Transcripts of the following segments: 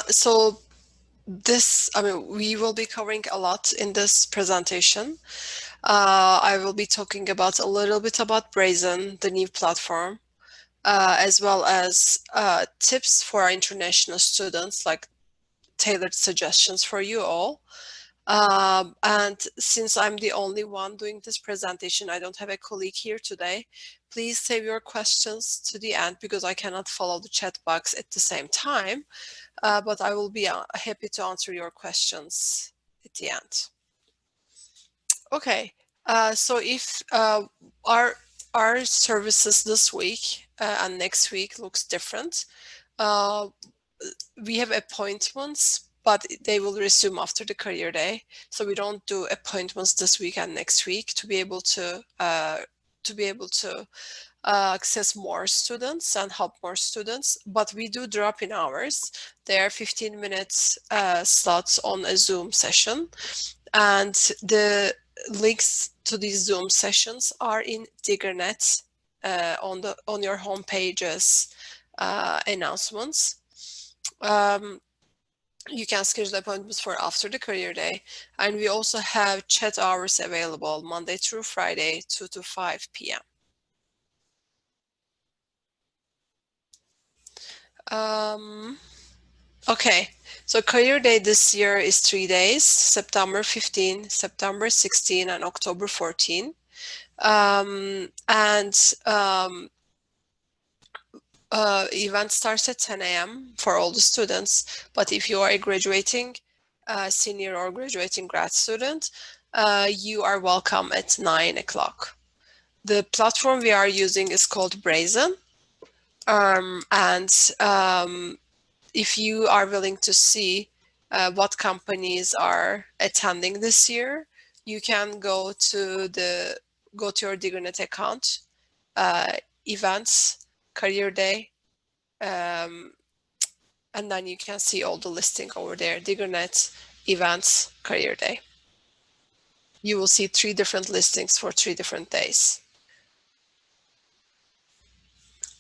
So we will be covering a lot in this presentation. I will be talking about a little bit about Brazen, the new platform, as well as tips for our international students, like tailored suggestions for you all. And since I'm the only one doing this presentation, I don't have a colleague here today. Please save your questions to the end because I cannot follow the chat box at the same time. But I will be happy to answer your questions at the end. Okay, so if our services this week and next week looks different, uh, we have appointments, but they will resume after the career day. So we don't do appointments this week and next week to be able to access more students and help more students, but we do drop in hours. There are 15 minutes slots on a Zoom session, and the links to these Zoom sessions are in DiggerNet on your home pages announcements. You can schedule appointments for after the career day, and we also have chat hours available Monday through Friday, 2 to 5 p.m. Okay, so career day this year is 3 days, September 15, September 16, and October 14. Event starts at 10 a.m. for all the students, but if you are a graduating senior or graduating grad student, you are welcome at 9 o'clock. The platform we are using is called Brazen, and if you are willing to see what companies are attending this year, you can go to your DiggerNet account, events, career day, and then you can see all the listing over there, DiggerNet, events, career day. You will see 3 different listings for 3 different days.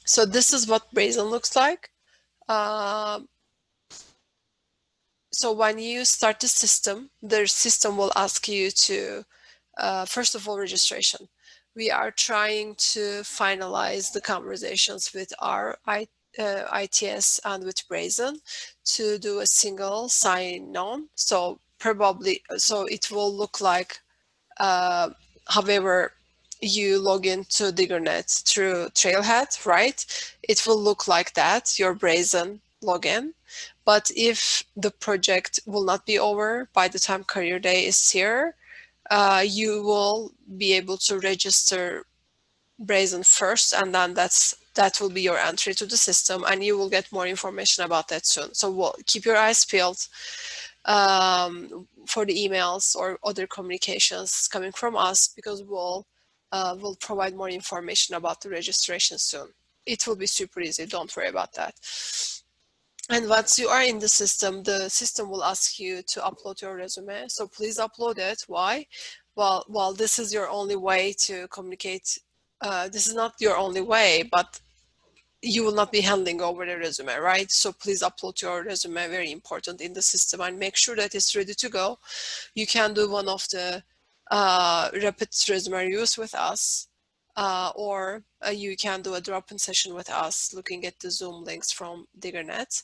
So this is what Brazen looks like. So when you start the system will ask you to, first of all, registration. We are trying to finalize the conversations with our ITS and with Brazen to do a single sign-on. So it will look like, however you log into DiggerNet through Trailhead, right? It will look like that, your Brazen login. But if the project will not be over by the time career day is here, you will be able to register Brazen first, and then that will be your entry to the system, and you will get more information about that soon. So we'll keep your eyes peeled for the emails or other communications coming from us, because we'll provide more information about the registration soon. It will be super easy, don't worry about that. And once you are in the system will ask you to upload your resume. So please upload it. Why? Well, this is your only way to communicate. This is not your only way, but you will not be handing over the resume, right? So please upload your resume, very important, in the system, and make sure that it's ready to go. You can do one of the rapid resume reviews with us, or you can do a drop-in session with us looking at the Zoom links from DiggerNet.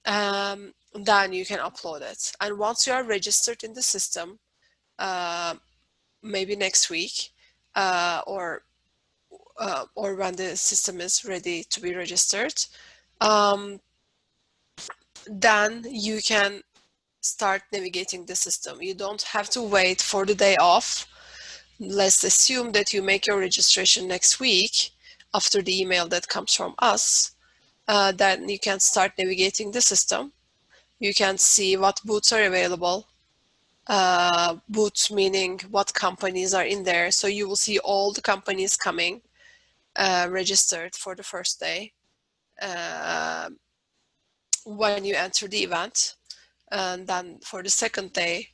Then you can upload it. And once you are registered in the system, maybe next week, or when the system is ready to be registered, then you can start navigating the system. You don't have to wait for the day off. Let's assume that you make your registration next week after the email that comes from us. Then you can start navigating the system. You can see what booths are available. Booths meaning what companies are in there. So you will see all the companies coming registered for the first day when you enter the event. And then for the second day,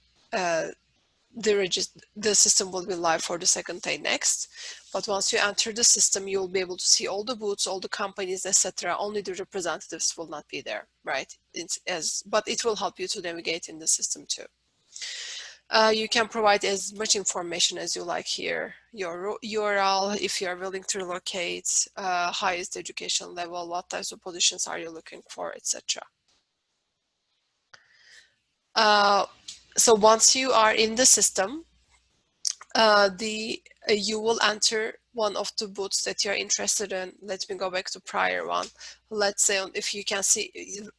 the system will be live for the second day next. But once you enter the system, you'll be able to see all the booths, all the companies, etc. Only the representatives will not be there, right? But it will help you to navigate in the system too. You can provide as much information as you like here. Your URL, if you are willing to relocate, highest education level, what types of positions are you looking for, etc. So once you are in the system, you will enter one of the booths that you're interested in. Let me go back to prior one. Let's say if you can see,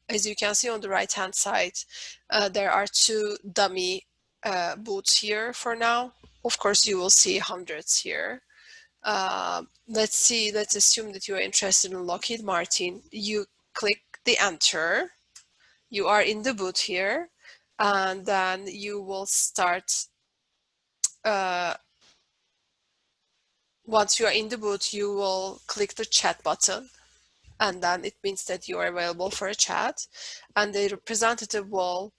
as you can see on the right hand side, there are two dummy booths here for now. Of course, you will see hundreds here. Let's assume that you are interested in Lockheed Martin. You click the enter. You are in the booth here, and then you will start. Once you are in the booth, you will click the chat button, and then it means that you are available for a chat, and the representative will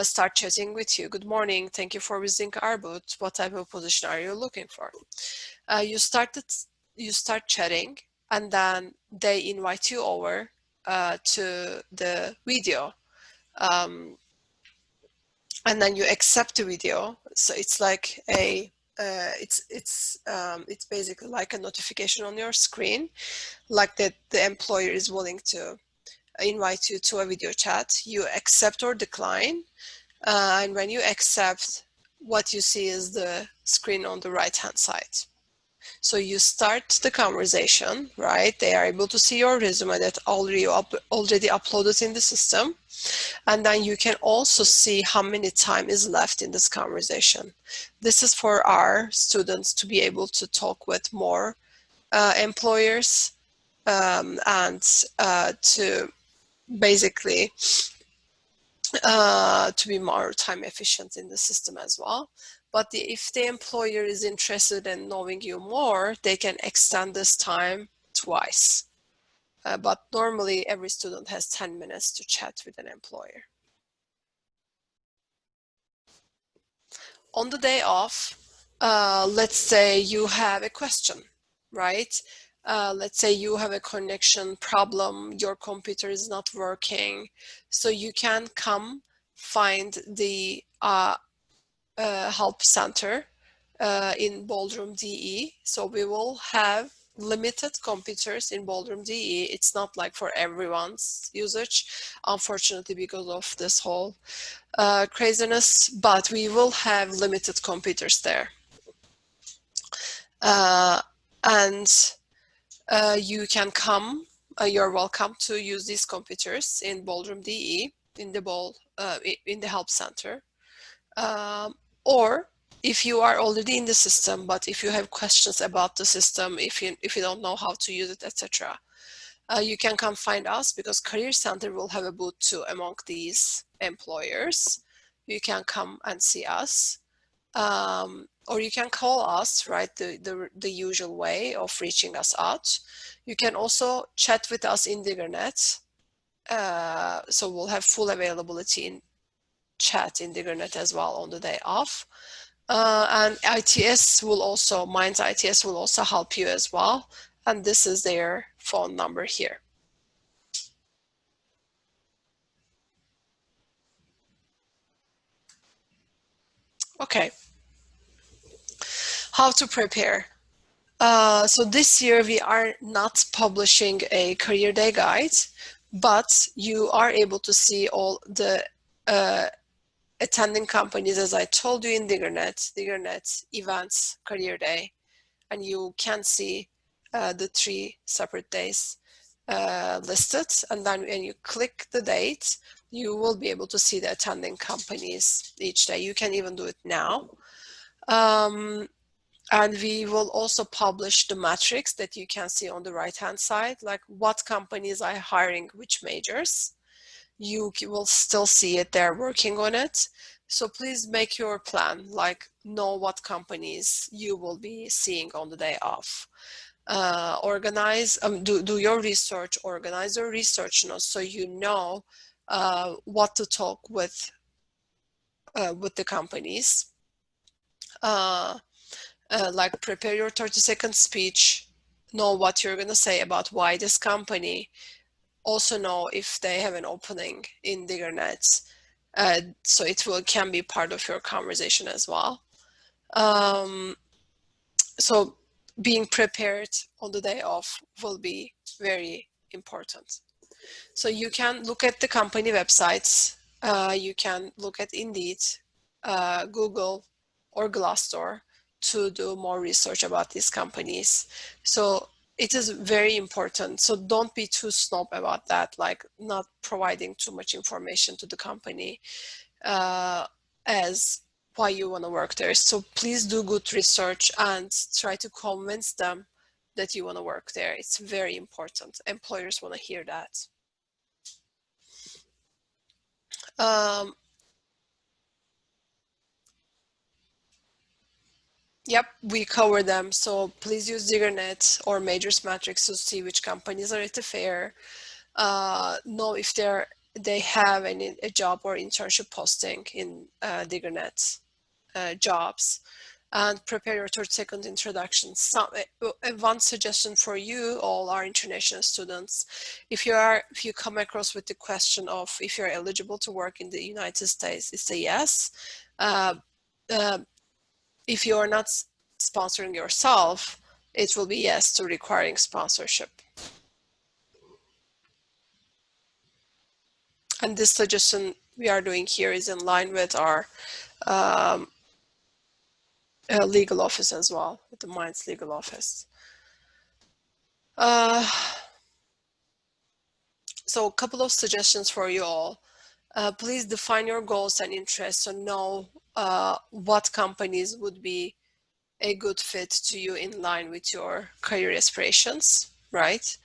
start chatting with you. Good morning, thank you for visiting our booth. What type of position are you looking for? You start chatting, and then they invite you over to the video. And then you accept the video. So it's like it's basically like a notification on your screen, like that the employer is willing to invite you to a video chat. You accept or decline, and when you accept, what you see is the screen on the right hand side. So you start the conversation, right? They are able to see your resume that already uploaded in the system. And then you can also see how many time is left in this conversation. This is for our students to be able to talk with more employers and to basically to be more time efficient in the system as well. But if the employer is interested in knowing you more, they can extend this time twice. But normally every student has 10 minutes to chat with an employer. On the day off, let's say you have a question, right? Let's say you have a connection problem, your computer is not working, so you can come find the help center in Bodrum DE. So we will have limited computers in Bodrum DE. It's not like for everyone's usage, unfortunately, because of this whole craziness, but we will have limited computers there. And you can come, you're welcome to use these computers in Bodrum DE, in the help center. Or if you are already in the system, but if you have questions about the system, if you don't know how to use it, etc., you can come find us, because Career Center will have a booth too among these employers. You can come and see us, or you can call us, right? The usual way of reaching us out. You can also chat with us in DiggerNet. So we'll have full availability in chat in DiggerNet as well on the day off. And ITS will also, Minds ITS will also help you as well. And this is their phone number here. Okay. How to prepare? So this year we are not publishing a career day guide, but you are able to see all the attending companies, as I told you, in DiggerNet events, career day, and you can see the 3 separate days listed. And then when you click the date, you will be able to see the attending companies each day. You can even do it now. And we will also publish the matrix that you can see on the right hand side, like what companies are hiring which majors. You will still see it, they're working on it. So please make your plan, like know what companies you will be seeing on the day off. Organize, do your research, organize your research notes so you know what to talk with the companies. like prepare your 30-second speech, know what you're going to say about why this company, also know if they have an opening in DiggerNet. So it can be part of your conversation as well. So being prepared on the day off will be very important. So you can look at the company websites. You can look at Indeed, Google, or Glassdoor to do more research about these companies. So it is very important. So don't be too snob about that, like not providing too much information to the company as why you want to work there. So please do good research and try to convince them that you want to work there. It's very important. Employers want to hear that. Yep, we cover them. So please use DiggerNet or Majors Matrix to see which companies are at the fair. Know if they have a job or internship posting in DiggerNet jobs, and prepare your 30-second introduction. One suggestion for you all are international students. If you come across with the question of if you're eligible to work in the United States, it's a yes. If you're not sponsoring yourself, it will be yes to requiring sponsorship. And this suggestion we are doing here is in line with our legal office as well, with the Minds legal office. So a couple of suggestions for you all. Please define your goals and interests and know what companies would be a good fit to you in line with your career aspirations, right?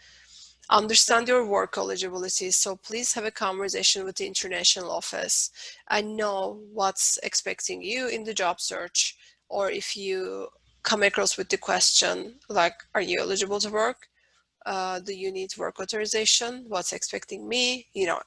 Understand your work eligibility. So please have a conversation with the international office and know what's expecting you in the job search. Or if you come across with the question like, are you eligible to work? Do you need work authorization? What's expecting me? You know,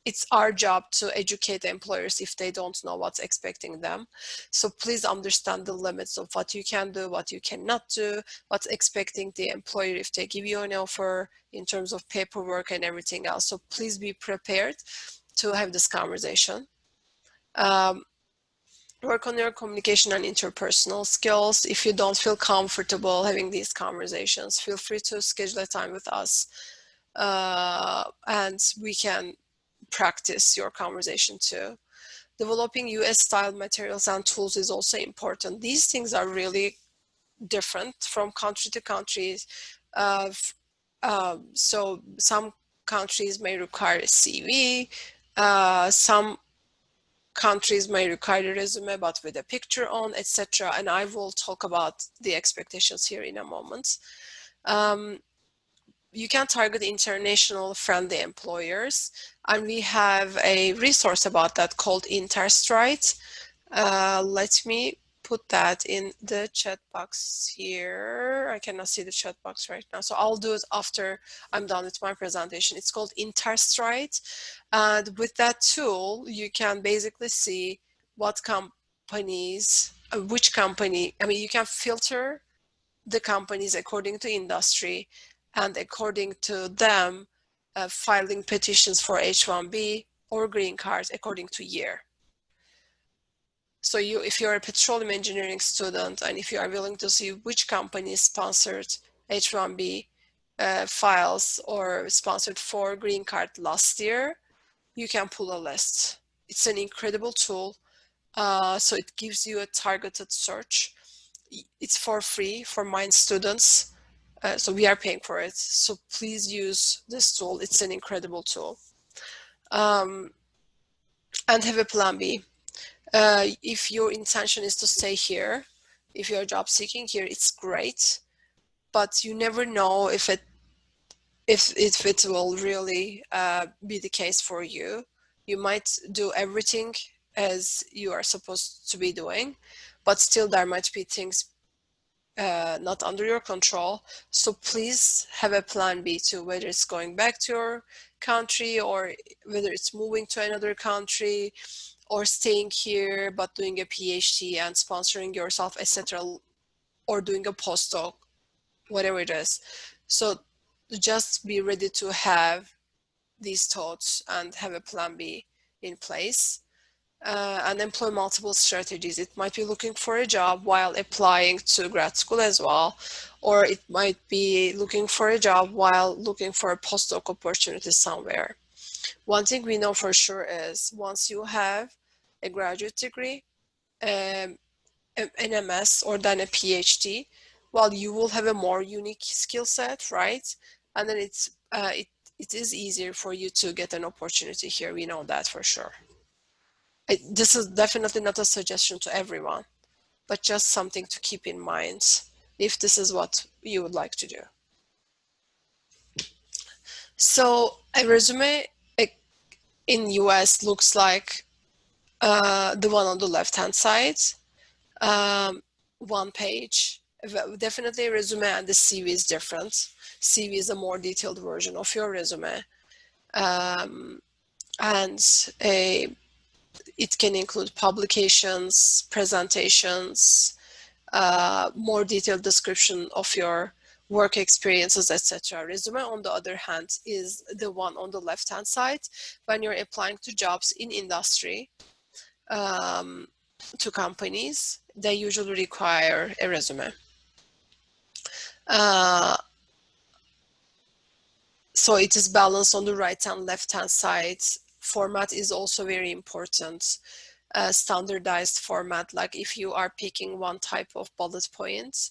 it's our job to educate the employers if they don't know what's expecting them. So please understand the limits of what you can do, what you cannot do, what's expecting the employer if they give you an offer in terms of paperwork and everything else. So please be prepared to have this conversation. Work on your communication and interpersonal skills. If you don't feel comfortable having these conversations, feel free to schedule a time with us and we can practice your conversation too. Developing US style materials and tools is also important. These things are really different from country to country. So some countries may require a CV, some countries may require a resume but with a picture on, etc. And I will talk about the expectations here in a moment. You can target international friendly employers, and we have a resource about that called Interstride. Let me put that in the chat box here. I cannot see the chat box right now, so I'll do it after I'm done with my presentation. It's called Interstride, and with that tool, you can basically see what companies, which company, I mean, you can filter the companies according to industry and according to them filing petitions for H-1B or green cards according to year. So if you're a petroleum engineering student and if you are willing to see which company sponsored H-1B files or sponsored for green card last year, you can pull a list. It's an incredible tool. So it gives you a targeted search. It's for free for Mind students. So we are paying for it. So please use this tool. It's an incredible tool. And have a plan B. If your intention is to stay here, if you're job seeking here, it's great. But you never know if it will really be the case for you. You might do everything as you are supposed to be doing, but still there might be things not under your control. So please have a plan B too, whether it's going back to your country or whether it's moving to another country or staying here but doing a PhD and sponsoring yourself, etc., or doing a postdoc, whatever it is. So just be ready to have these thoughts and have a plan B in place. And employ multiple strategies. It might be looking for a job while applying to grad school as well, or it might be looking for a job while looking for a postdoc opportunity somewhere. One thing we know for sure is once you have a graduate degree, an MS, or then a PhD, well, you will have a more unique skill set, right? And then it is easier for you to get an opportunity here. We know that for sure. This is definitely not a suggestion to everyone, but just something to keep in mind if this is what you would like to do. So a resume in US looks like the one on the left-hand side, one page. Definitely a resume and the CV is different. CV is a more detailed version of your resume. And it can include publications, presentations, more detailed description of your work experiences, etc. Resume, on the other hand, is the one on the left-hand side. When you're applying to jobs in industry, to companies, they usually require a resume. So it is balanced on the right and left-hand side. Format is also very important. Standardized format, like if you are picking one type of bullet point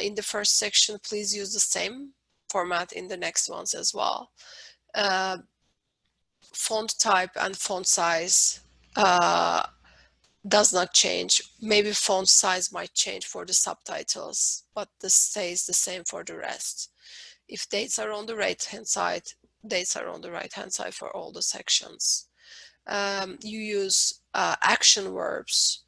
in the first section, please use the same format in the next ones as well. Font type and font size does not change. Maybe font size might change for the subtitles, but this stays the same for the rest. If dates are on the right-hand side, dates are on the right-hand side for all the sections. You use action verbs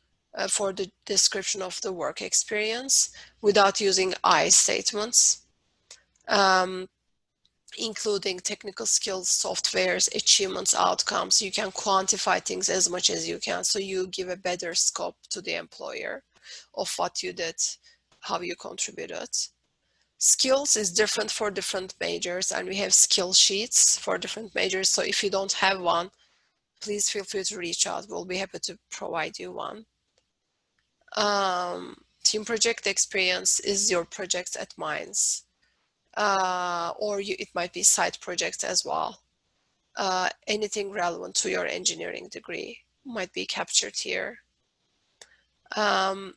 for the description of the work experience without using I statements, including technical skills, softwares, achievements, outcomes. You can quantify things as much as you can, so you give a better scope to the employer of what you did, how you contributed. Skills is different for different majors, and we have skill sheets for different majors. So if you don't have one, please feel free to reach out. We'll be happy to provide you one. Team project experience is your projects at Minds, or it might be side projects as well. Anything relevant to your engineering degree might be captured here. And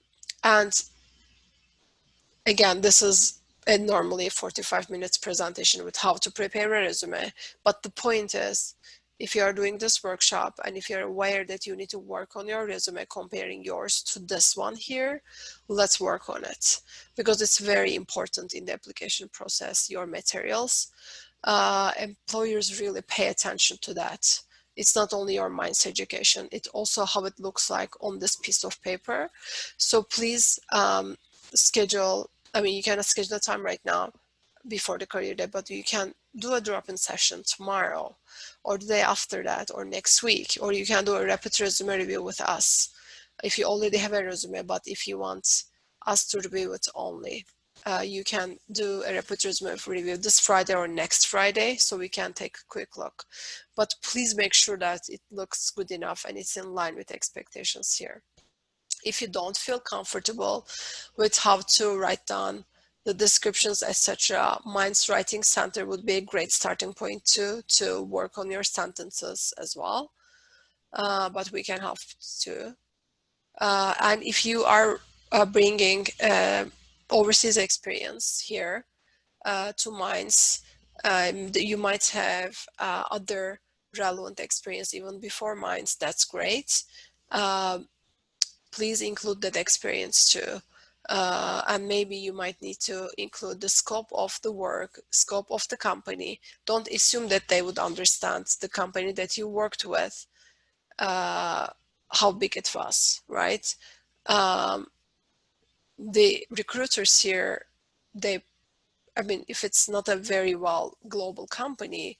again, this is normally a 45 minutes presentation with how to prepare a resume. But the point is, if you are doing this workshop and if you're aware that you need to work on your resume comparing yours to this one here, let's work on it, because it's very important in the application process, your materials. Employers really pay attention to that. It's not only your Minds education, it's also how it looks like on this piece of paper. So please schedule, you cannot schedule a time right now before the career day, but you can do a drop-in session tomorrow or the day after that or next week, or you can do a rapid resume review with us if you already have a resume. But if you want us to review it only, you can do a rapid resume review this Friday or next Friday, so we can take a quick look. But please make sure that it looks good enough and it's in line with expectations here. If you don't feel comfortable with how to write down the descriptions, etc., Minds Writing Center would be a great starting point to work on your sentences as well. But we can help too. And if you are bringing overseas experience here to Minds, you might have other relevant experience even before Minds. That's great. Please include that experience too. And maybe you might need to include the scope of the work, scope of the company. Don't assume that they would understand the company that you worked with, how big it was, right? The recruiters here, if it's not a very well global company,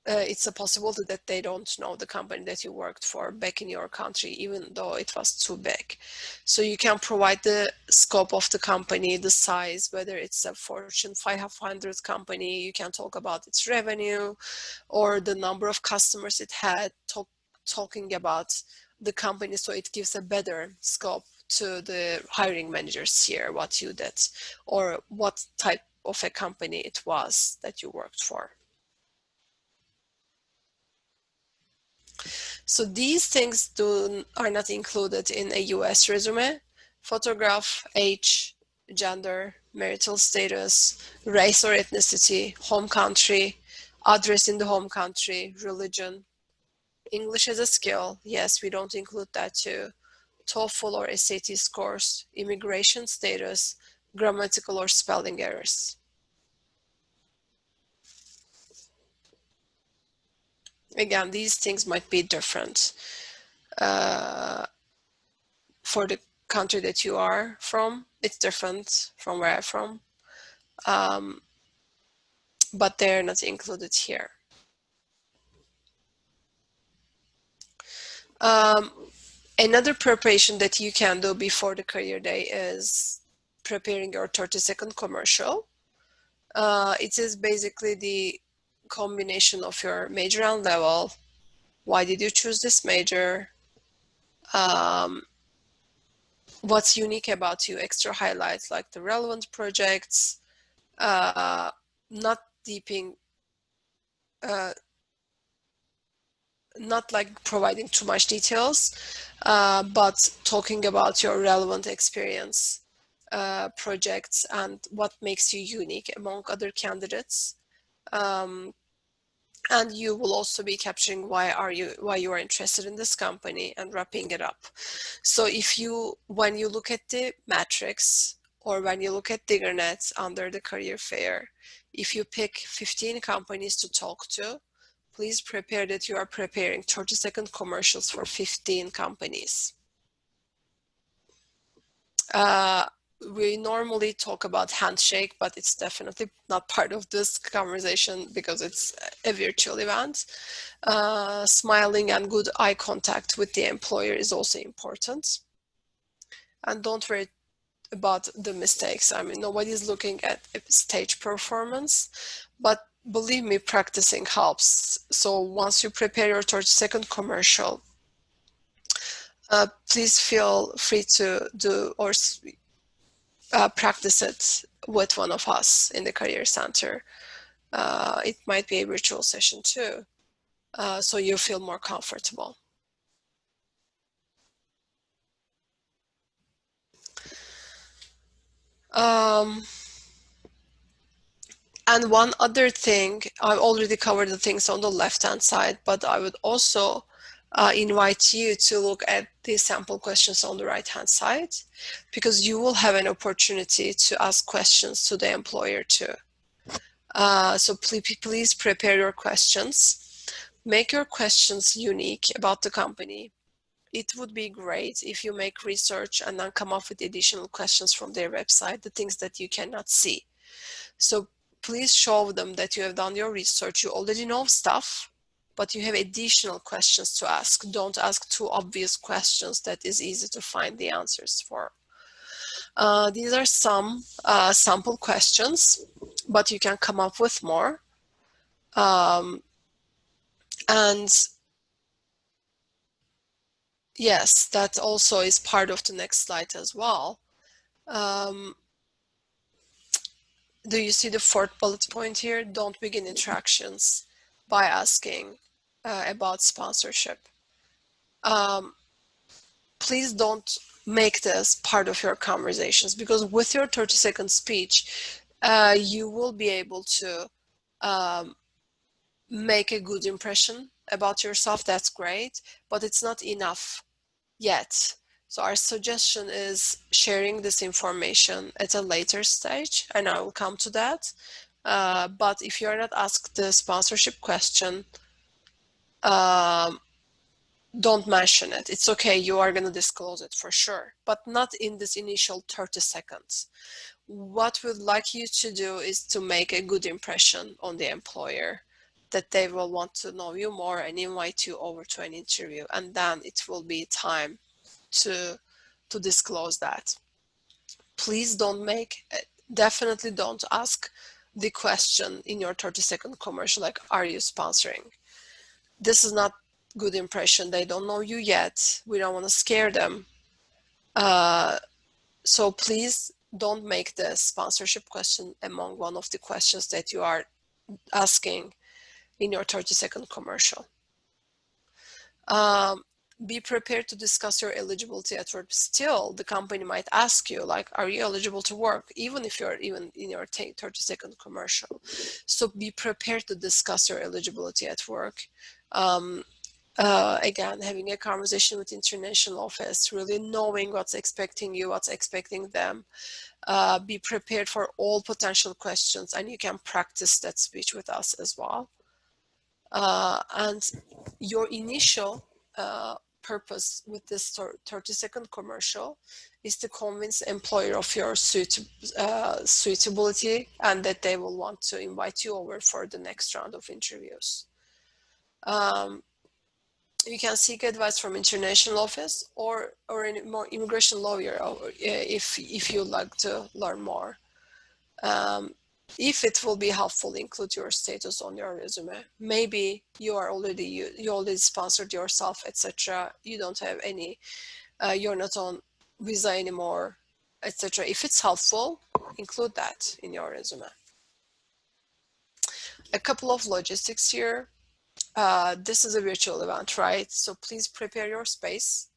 it's a possibility that they don't know the company that you worked for back in your country, even though it was too big. So you can provide the scope of the company, the size, whether it's a Fortune 500 company, you can talk about its revenue or the number of customers it had, talking about the company, so it gives a better scope to the hiring managers here what you did or what type of a company it was that you worked for. So these things are not included in a US resume. Photograph, age, gender, marital status, race or ethnicity, home country, address in the home country, religion. English as a skill, yes, we don't include that too. TOEFL or SAT scores, immigration status, grammatical or spelling errors. Again, these things might be different for the country that you are from. It's different from where I'm from, but they're not included here. Another preparation that you can do before the career day is preparing your 30-second commercial. It is basically the combination of your major and level. Why did you choose this major? What's unique about you? Extra highlights like the relevant projects, not deeping, not like providing too much details, but talking about your relevant experience, projects, and what makes you unique among other candidates. And you will also be capturing why you are interested in this company and wrapping it up. So when you look at the matrix or when you look at DiggerNet under the career fair, if you pick 15 companies to talk to, please prepare that you are preparing 30-second commercials for 15 companies. We normally talk about handshake, but it's definitely not part of this conversation because it's a virtual event. Smiling and good eye contact with the employer is also important. And don't worry about the mistakes. I mean, nobody's looking at a stage performance, but believe me, practicing helps. So once you prepare your 30-second commercial, please feel free to do or practice it with one of us in the Career Center. It might be a virtual session too, so you feel more comfortable. And one other thing, I've already covered the things on the left-hand side, but I would also invite you to look at the sample questions on the right-hand side, because you will have an opportunity to ask questions to the employer too. So please prepare your questions. Make your questions unique about the company. It would be great if you make research and then come up with additional questions from their website, the things that you cannot see. So please show them that you have done your research, you already know stuff, but you have additional questions to ask. Don't ask too obvious questions that is easy to find the answers for. These are some sample questions, but you can come up with more. And yes, that also is part of the next slide as well. Do you see the fourth bullet point here? Don't begin interactions by asking about sponsorship. Please don't make this part of your conversations, because with your 30-second speech, you will be able to make a good impression about yourself. That's great, but it's not enough yet. So our suggestion is sharing this information at a later stage, and I will come to that. But if you're not asked the sponsorship question, don't mention it. It's okay, you are going to disclose it for sure, but not in this initial 30 seconds. What we'd like you to do is to make a good impression on the employer, that they will want to know you more and invite you over to an interview, and then it will be time to disclose that. Please don't definitely don't ask the question in your 30-second commercial like, are you sponsoring? This is not good impression. They don't know you yet. We don't want to scare them. So please don't make the sponsorship question among one of the questions that you are asking in your 30-second commercial. Be prepared to discuss your eligibility at work. Still, the company might ask you, like, are you eligible to work? Even if you're even in your 30-second commercial. So be prepared to discuss your eligibility at work. Again, having a conversation with international office, really knowing what's expecting you, what's expecting them. Be prepared for all potential questions, and you can practice that speech with us as well. And your initial purpose with this 30-second commercial is to convince the employer of your suitability and that they will want to invite you over for the next round of interviews. You can seek advice from international office or a more immigration lawyer if you'd like to learn more. If it will be helpful, include your status on your resume. Maybe you already sponsored yourself, etc. You don't have any, you're not on visa anymore, etc. If it's helpful, include that in your resume. A couple of logistics here. This is a virtual event, right? So please prepare your space.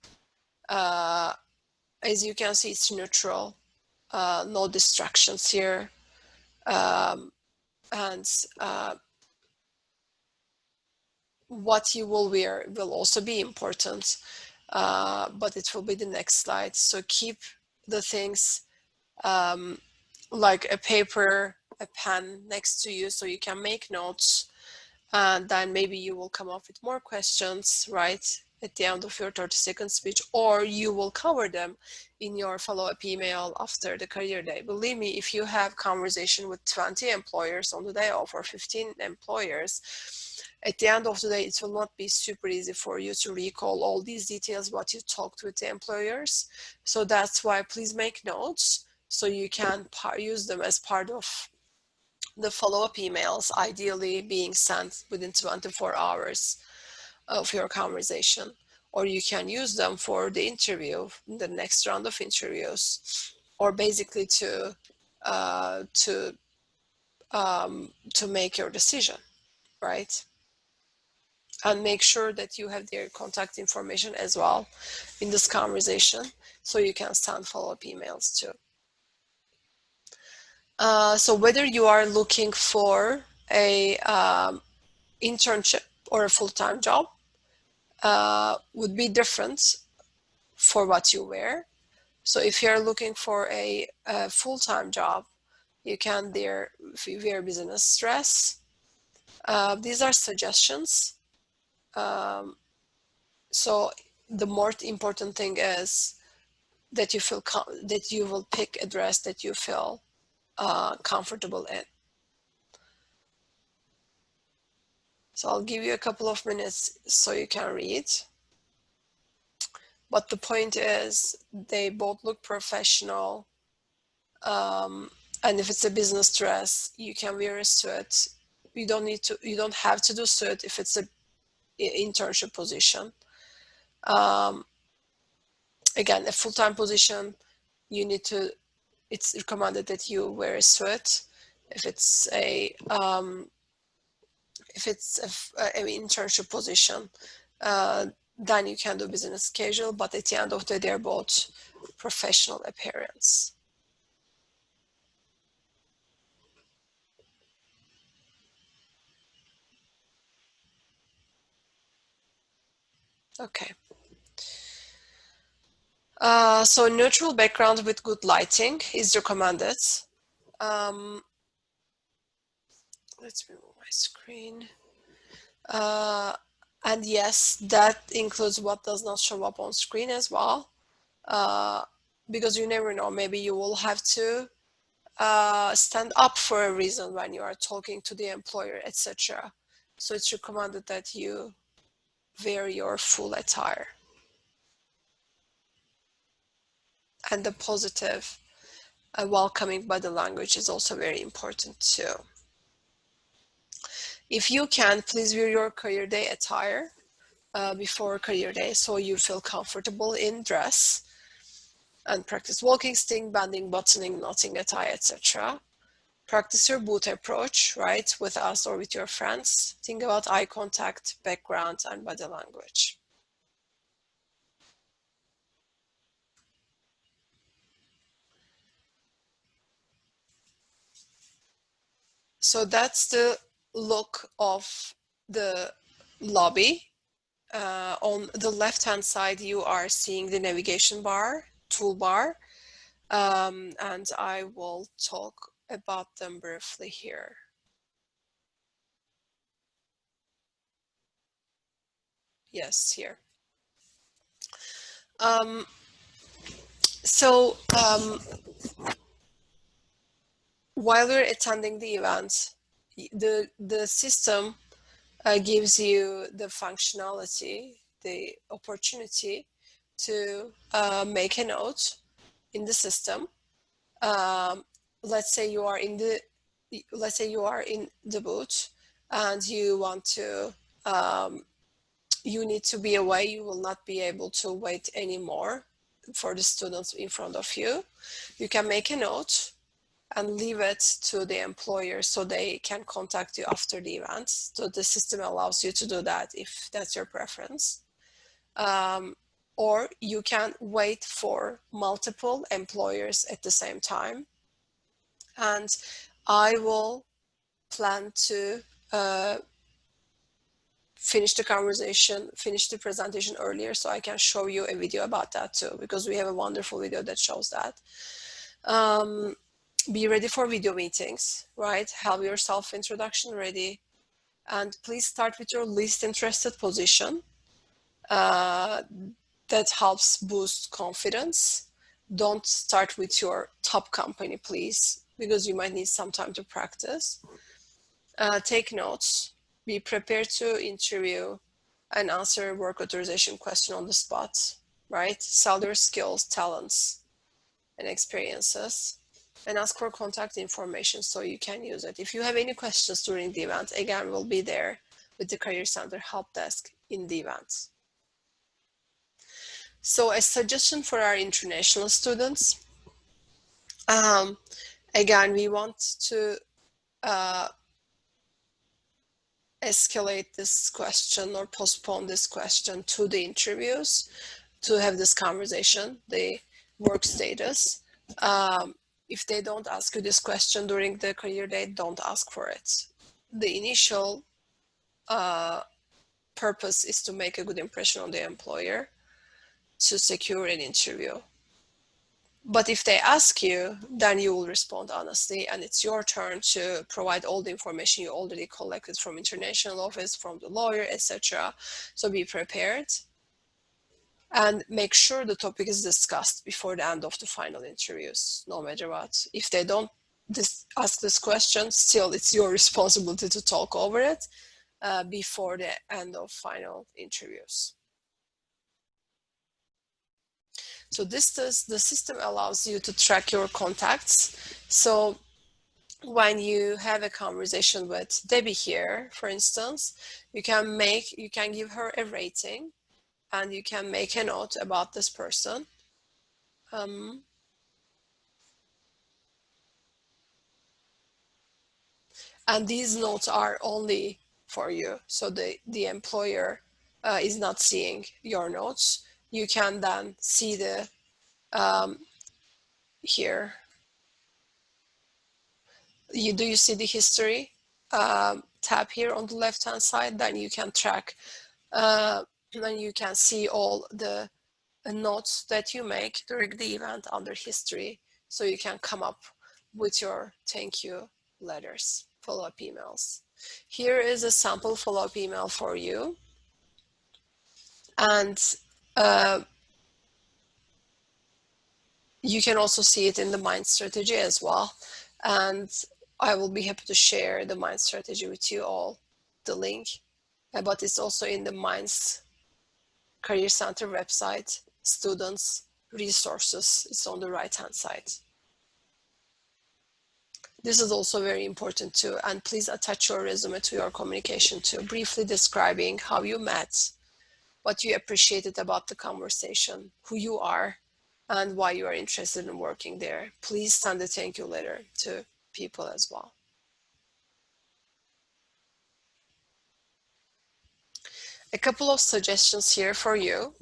As you can see, it's neutral, no distractions here. What you will wear will also be important, but it will be the next slide. So keep the things like a paper, a pen next to you so you can make notes, and then maybe you will come up with more questions, right, at the end of your 30-second speech, or you will cover them in your follow-up email after the career day. Believe me, if you have conversation with 20 employers on the day off or 15 employers, at the end of the day, it will not be super easy for you to recall all these details, what you talked with the employers. So that's why please make notes so you can use them as part of the follow-up emails, ideally being sent within 24 hours of your conversation, or you can use them for the interview, the next round of interviews, or basically to make your decision, right? And make sure that you have their contact information as well in this conversation, so you can send follow-up emails too. So whether you are looking for a internship or a full-time job would be different for what you wear. So if you're looking for a full-time job, you can wear business dress. These are suggestions. So the more important thing is that you feel that you will pick a dress that you feel comfortable in. So I'll give you a couple of minutes so you can read. But the point is, they both look professional. And if it's a business dress, you can wear a suit. You don't have to do suit if it's an internship position. Again, a full-time position, it's recommended that you wear a suit. If it's an internship position, then you can do business casual, but at the end of the day, they're both professional appearance. Okay. So neutral background with good lighting is recommended. Let's remove my screen. And yes, that includes what does not show up on screen as well. Because you never know, maybe you will have to stand up for a reason when you are talking to the employer, etc. So it's recommended that you wear your full attire. And the positive, welcoming body language is also very important too. If you can, please wear your career day attire before career day so you feel comfortable in dress, and practice walking, sting, bending, buttoning, knotting a tie, etc. Practice your boot approach, right, with us or with your friends. Think about eye contact, background, and body language. So that's the look of the lobby. On the left-hand side, you are seeing the navigation bar, toolbar, and I will talk about them briefly here. Yes, here. While you're attending the event, the system gives you the functionality, the opportunity to make a note in the system. Let's say you are in the booth and you want to you need to be away. You will not be able to wait anymore for the students in front of you. You can make a note and leave it to the employer so they can contact you after the event. So the system allows you to do that if that's your preference. Or you can wait for multiple employers at the same time. And I will plan to finish the presentation earlier so I can show you a video about that too, because we have a wonderful video that shows that. Be ready for video meetings, right? Have your self-introduction ready. And please start with your least interested position. That helps boost confidence. Don't start with your top company, please, because you might need some time to practice. Take notes. Be prepared to interview and answer a work authorization question on the spot, right? Sell your skills, talents, and experiences, and ask for contact information so you can use it. If you have any questions during the event, again, we'll be there with the Career Center help desk in the event. So a suggestion for our international students, again, we want to escalate this question or postpone this question to the interviews to have this conversation, the work status. If they don't ask you this question during the career day, don't ask for it. The initial purpose is to make a good impression on the employer to secure an interview. But if they ask you, then you will respond honestly, and it's your turn to provide all the information you already collected from international office, from the lawyer, etc. So be prepared and make sure the topic is discussed before the end of the final interviews, no matter what. If they don't ask this question, still it's your responsibility to talk over it before the end of final interviews. So the system allows you to track your contacts. So when you have a conversation with Debbie here, for instance, you can give her a rating and you can make a note about this person. And these notes are only for you. So the employer is not seeing your notes. You can then see the here. Do you see the history tab here on the left hand side? Then you can track, then you can see all the notes that you make during the event under history. So you can come up with your thank you letters, follow-up emails. Here is a sample follow-up email for you. And you can also see it in the Mind strategy as well. And I will be happy to share the Mind strategy with you all the link, but it's also in the Minds Career Center website, students, resources. It's on the right-hand side. This is also very important too. And please attach your resume to your communication too, briefly describing how you met, what you appreciated about the conversation, who you are, and why you are interested in working there. Please send a thank you letter to people as well. A couple of suggestions here for you.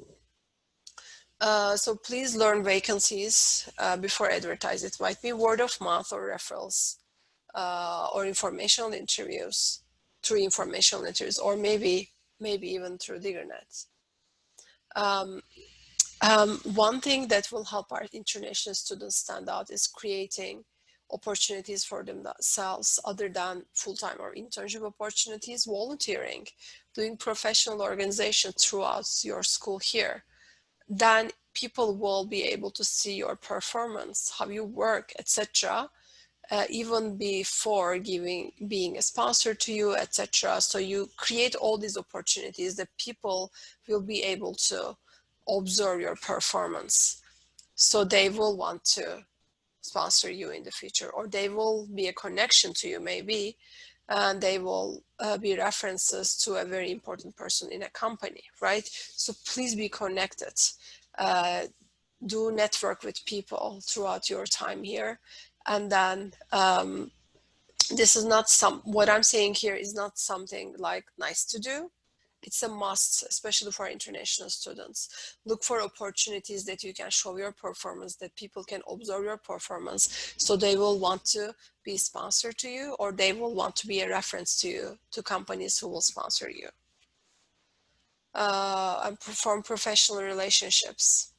So please learn vacancies before advertise. It might be word of mouth or referrals or informational interviews, through informational interviews, or maybe even through DiggerNet. One thing that will help our international students stand out is creating opportunities for themselves other than full-time or internship opportunities, volunteering, doing professional organization throughout your school here. Then people will be able to see your performance, how you work, etc. Even before being a sponsor to you, etc. So you create all these opportunities that people will be able to observe your performance. So they will want to sponsor you in the future, or they will be a connection to you maybe, and they will be references to a very important person in a company, right? So please be connected. Do network with people throughout your time here. And then this is not what I'm saying here is not something like nice to do. It's a must, especially for international students. Look for opportunities that you can show your performance, that people can observe your performance, so they will want to be sponsored to you, or they will want to be a reference to you, to companies who will sponsor you. And form professional relationships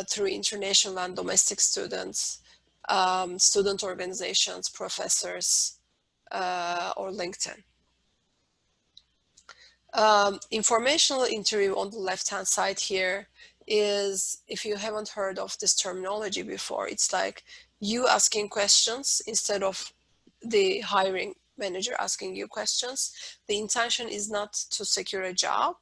through international and domestic students, student organizations, professors, or LinkedIn. Informational interview on the left-hand side here is, if you haven't heard of this terminology before, it's like you asking questions instead of the hiring manager asking you questions. The intention is not to secure a job.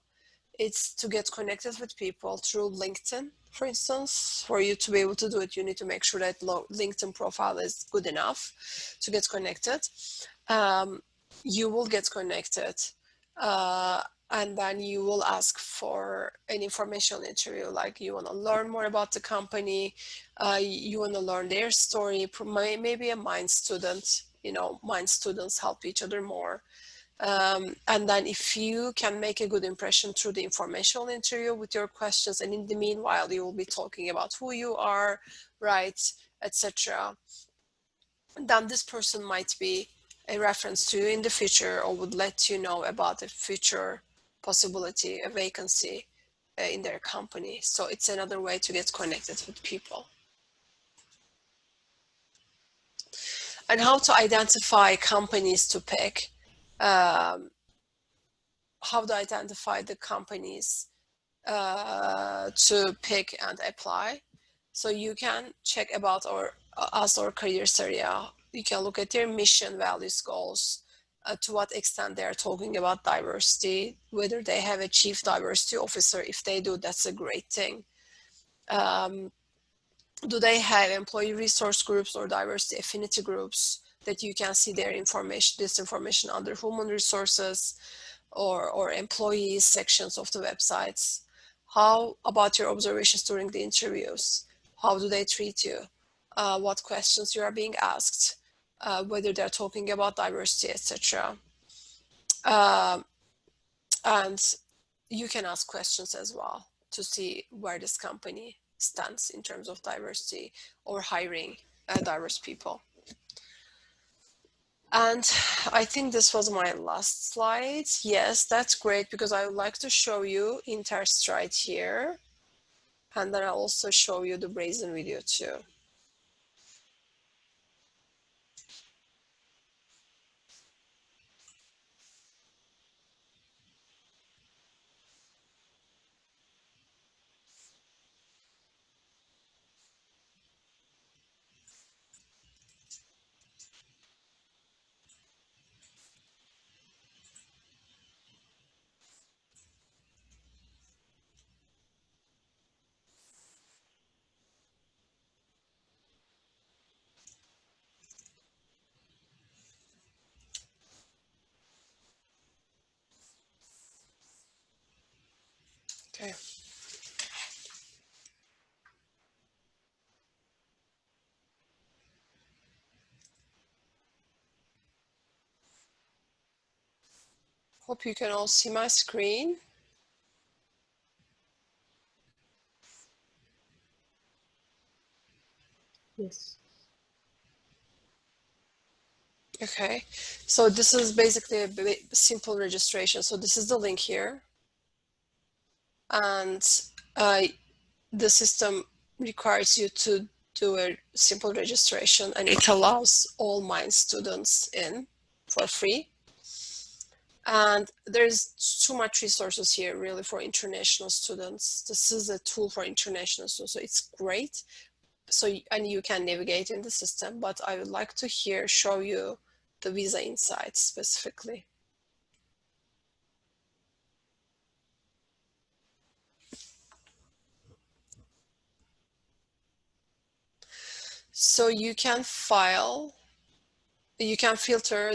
It's to get connected with people through LinkedIn, for instance. For you to be able to do it, you need to make sure that LinkedIn profile is good enough to get connected. You will get connected, and then you will ask for an informational interview, like you want to learn more about the company, you want to learn their story, maybe a Minds student. Minds students help each other more. And then if you can make a good impression through the informational interview with your questions, and in the meanwhile, you will be talking about who you are, right, etc., then this person might be a reference to you in the future, or would let you know about a future possibility, a vacancy in their company. So it's another way to get connected with people. And how to identify companies to pick. How to identify the companies to pick and apply. So you can check about us or careers area. You can look at their mission, values, goals, to what extent they are talking about diversity, whether they have a chief diversity officer. If they do, that's a great thing. Do they have employee resource groups or diversity affinity groups that you can see their information, this information under human resources or employees sections of the websites? How about your observations during the interviews? How do they treat you? What questions you are being asked? Whether they're talking about diversity, etc. And you can ask questions as well to see where this company stands in terms of diversity or hiring diverse people. And I think this was my last slide. Yes, that's great, because I would like to show you Interstride here. And then I'll also show you the Brazen video too. Okay. Hope you can all see my screen. Yes. Okay, so this is basically a simple registration. So this is the link here. And the system requires you to do a simple registration, and it allows all mine students in for free. And there's too much resources here really for international students. This is a tool for international students, so it's great. So, and you can navigate in the system, but I would like to here show you the Visa Insights specifically. So you can filter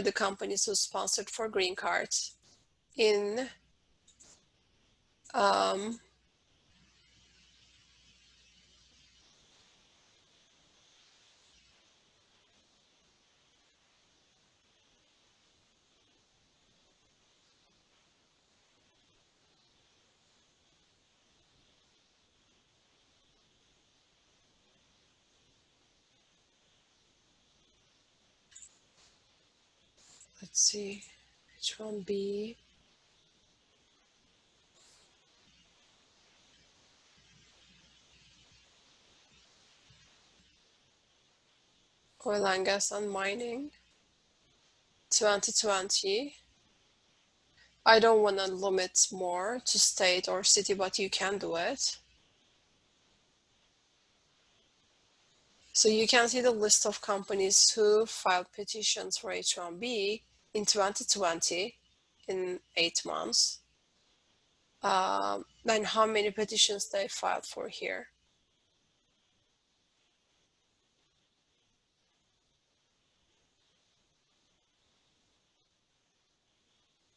the companies who sponsored for green cards in let's see, H1B. Oil and gas and mining, 2020. I don't want to limit more to state or city, but you can do it. So you can see the list of companies who filed petitions for H1B in 2020 in 8 months, and how many petitions they filed for here.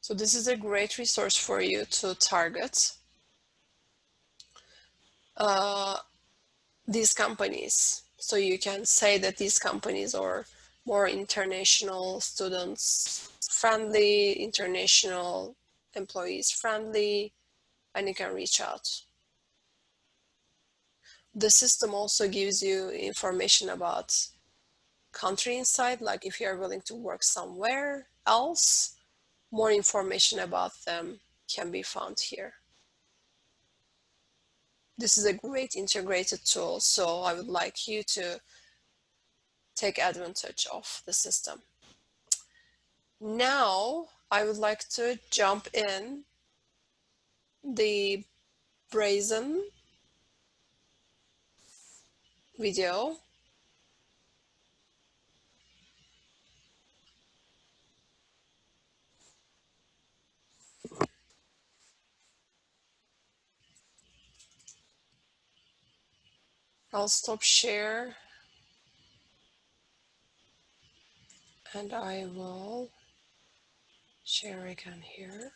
So this is a great resource for you to target these companies. So you can say that these companies are more international students friendly, international employees friendly, and you can reach out. The system also gives you information about country insight, like if you are willing to work somewhere else, more information about them can be found here. This is a great integrated tool, so I would like you to take advantage of the system. Now, I would like to jump in the Brazen video. I'll stop share and I will share again here.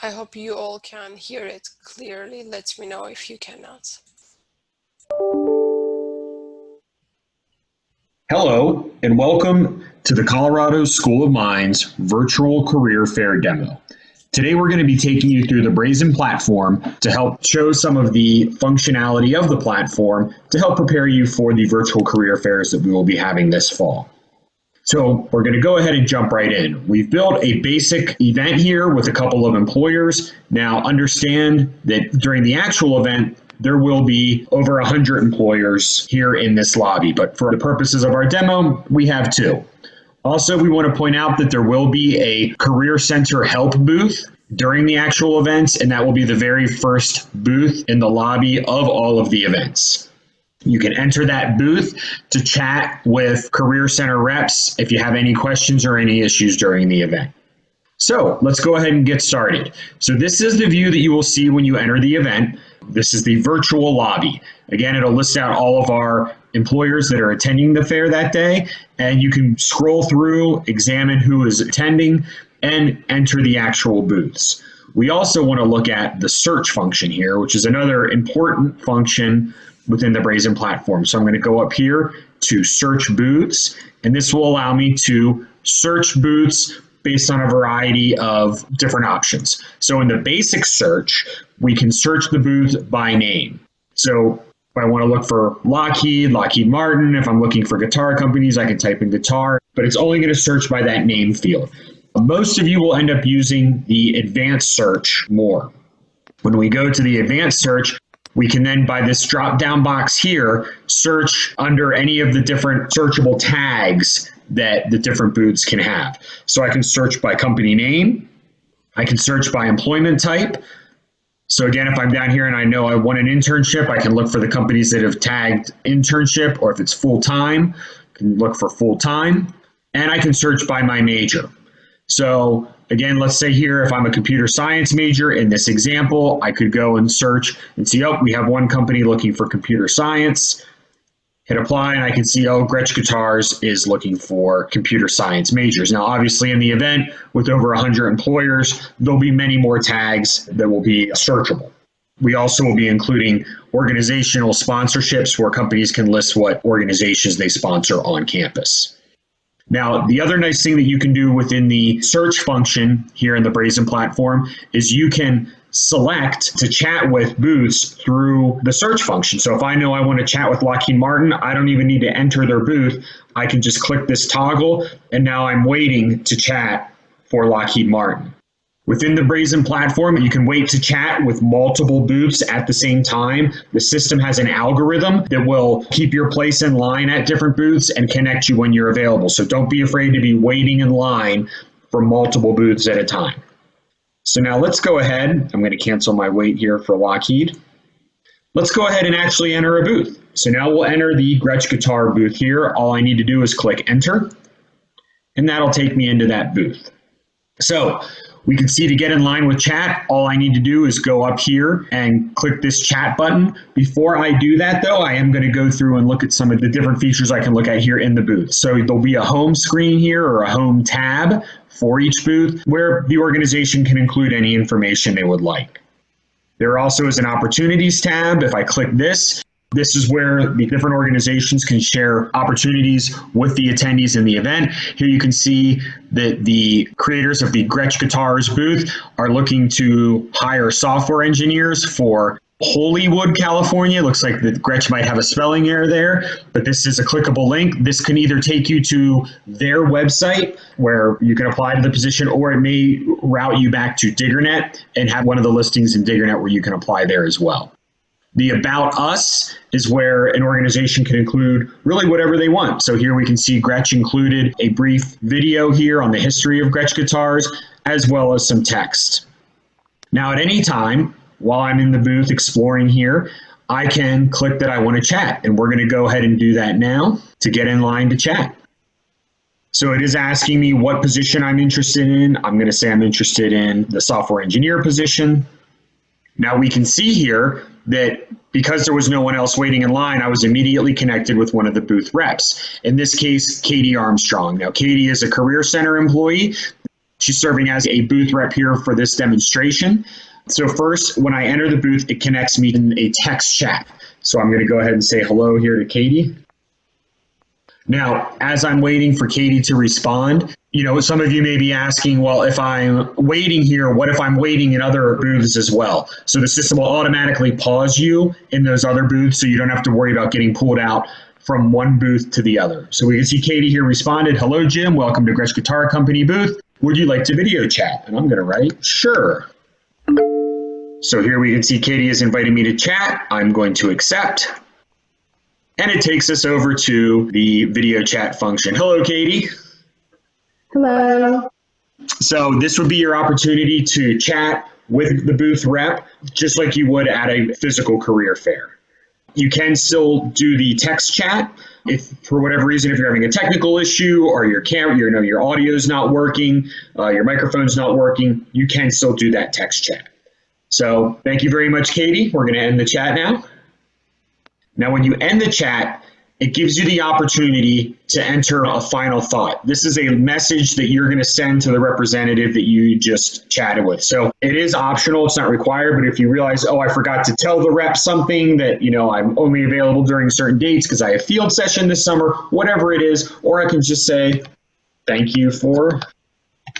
I hope you all can hear it clearly. Let me know if you cannot. Hello, and welcome to the Colorado School of Mines Virtual Career Fair demo. Today we're going to be taking you through the Brazen platform to help show some of the functionality of the platform to help prepare you for the virtual career fairs that we will be having this fall. So we're going to go ahead and jump right in. We've built a basic event here with a couple of employers. Now understand that during the actual event, there will be over 100 employers here in this lobby, but for the purposes of our demo, we have 2. Also, we want to point out that there will be a Career Center help booth during the actual events, and that will be the very first booth in the lobby of all of the events. You can enter that booth to chat with Career Center reps if you have any questions or any issues during the event. So let's go ahead and get started. So this is the view that you will see when you enter the event. This is the virtual lobby. Again, it'll list out all of our employers that are attending the fair that day, and you can scroll through, examine who is attending, and enter the actual booths. We also want to look at the search function here, which is another important function within the Brazen platform. So I'm going to go up here to search booths, and this will allow me to search booths based on a variety of different options. So in the basic search, we can search the booth by name. So if I want to look for Lockheed, Lockheed Martin, if I'm looking for guitar companies, I can type in guitar, but it's only going to search by that name field. Most of you will end up using the advanced search more. When we go to the advanced search, we can then, by this drop-down box here, search under any of the different searchable tags that the different booths can have. So I can search by company name. I can search by employment type. So again, if I'm down here and I know I want an internship, I can look for the companies that have tagged internship, or if it's full-time, I can look for full-time. And I can search by my major. So again, let's say here, if I'm a computer science major in this example, I could go and search and see, oh, we have one company looking for computer science. Hit apply, and I can see, oh, Gretsch Guitars is looking for computer science majors. Now, obviously, in the event with over 100 employers, there'll be many more tags that will be searchable. We also will be including organizational sponsorships where companies can list what organizations they sponsor on campus. Now, the other nice thing that you can do within the search function here in the Brazen platform is you can select to chat with booths through the search function. So if I know I want to chat with Lockheed Martin, I don't even need to enter their booth. I can just click this toggle, and now I'm waiting to chat for Lockheed Martin. Within the Brazen platform, you can wait to chat with multiple booths at the same time. The system has an algorithm that will keep your place in line at different booths and connect you when you're available. So don't be afraid to be waiting in line for multiple booths at a time. So now let's go ahead. I'm going to cancel my wait here for Lockheed. Let's go ahead and actually enter a booth. So now we'll enter the Gretsch Guitar booth here. All I need to do is click enter, and that'll take me into that booth. So we can see to get in line with chat, all I need to do is go up here and click this chat button. Before I do that though, I am going to go through and look at some of the different features I can look at here in the booth. So there'll be a home screen here, or a home tab for each booth, where the organization can include any information they would like. There also is an opportunities tab. If I click this, this is where the different organizations can share opportunities with the attendees in the event. Here you can see that the creators of the Gretsch Guitars booth are looking to hire software engineers for Hollywood, California. Looks like the Gretsch might have a spelling error there, but this is a clickable link. This can either take you to their website where you can apply to the position, or it may route you back to DiggerNet and have one of the listings in DiggerNet where you can apply there as well. The About Us is where an organization can include really whatever they want. So here we can see Gretsch included a brief video here on the history of Gretsch Guitars, as well as some text. Now at any time, while I'm in the booth exploring here, I can click that I want to chat, and we're going to go ahead and do that now to get in line to chat. So it is asking me what position I'm interested in. I'm going to say I'm interested in the software engineer position. Now we can see here that because there was no one else waiting in line, I was immediately connected with one of the booth reps. In this case, Katie Armstrong. Now, Katie is a Career Center employee. She's serving as a booth rep here for this demonstration. So first, when I enter the booth, it connects me in a text chat. So I'm going to go ahead and say hello here to Katie. Now, as I'm waiting for Katie to respond, some of you may be asking, well, if I'm waiting here, what if I'm waiting in other booths as well? So the system will automatically pause you in those other booths, so you don't have to worry about getting pulled out from one booth to the other. So we can see Katie here responded, hello, Jim, welcome to Gretsch Guitar Company booth. Would you like to video chat? And I'm going to write, sure. So here we can see Katie has invited me to chat. I'm going to accept. And it takes us over to the video chat function. Hello, Katie. Hello. So this would be your opportunity to chat with the booth rep, just like you would at a physical career fair. You can still do the text chat. If for whatever reason, if you're having a technical issue or your camera, your audio is not working, your microphone's not working, you can still do that text chat. So thank you very much, Katie. We're going to end the chat now. Now, when you end the chat, it gives you the opportunity to enter a final thought. This is a message that you're going to send to the representative that you just chatted with. So it is optional, it's not required, but if you realize, oh, I forgot to tell the rep something that, I'm only available during certain dates because I have field session this summer, whatever it is, or I can just say, thank you for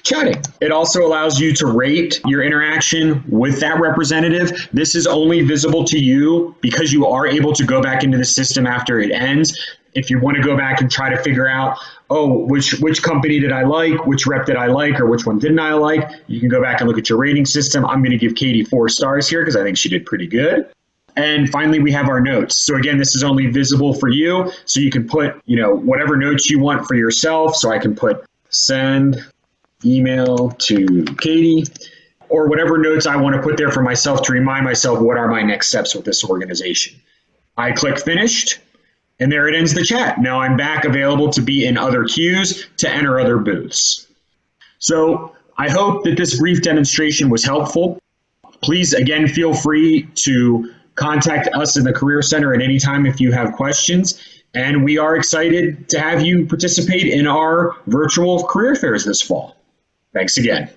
chatting. It also allows you to rate your interaction with that representative. This is only visible to you because you are able to go back into the system after it ends. If you want to go back and try to figure out, which company did I like, which rep did I like, or which one didn't I like, you can go back and look at your rating system. I'm going to give Katie 4 stars here because I think she did pretty good. And finally, we have our notes. So again, this is only visible for you. So you can put, whatever notes you want for yourself. So I can put send email to Katie, or whatever notes I want to put there for myself to remind myself what are my next steps with this organization. I click finished, and there it ends the chat. Now I'm back available to be in other queues to enter other booths. So I hope that this brief demonstration was helpful. Please, again, feel free to contact us in the Career Center at any time if you have questions. And we are excited to have you participate in our virtual career fairs this fall. Thanks again.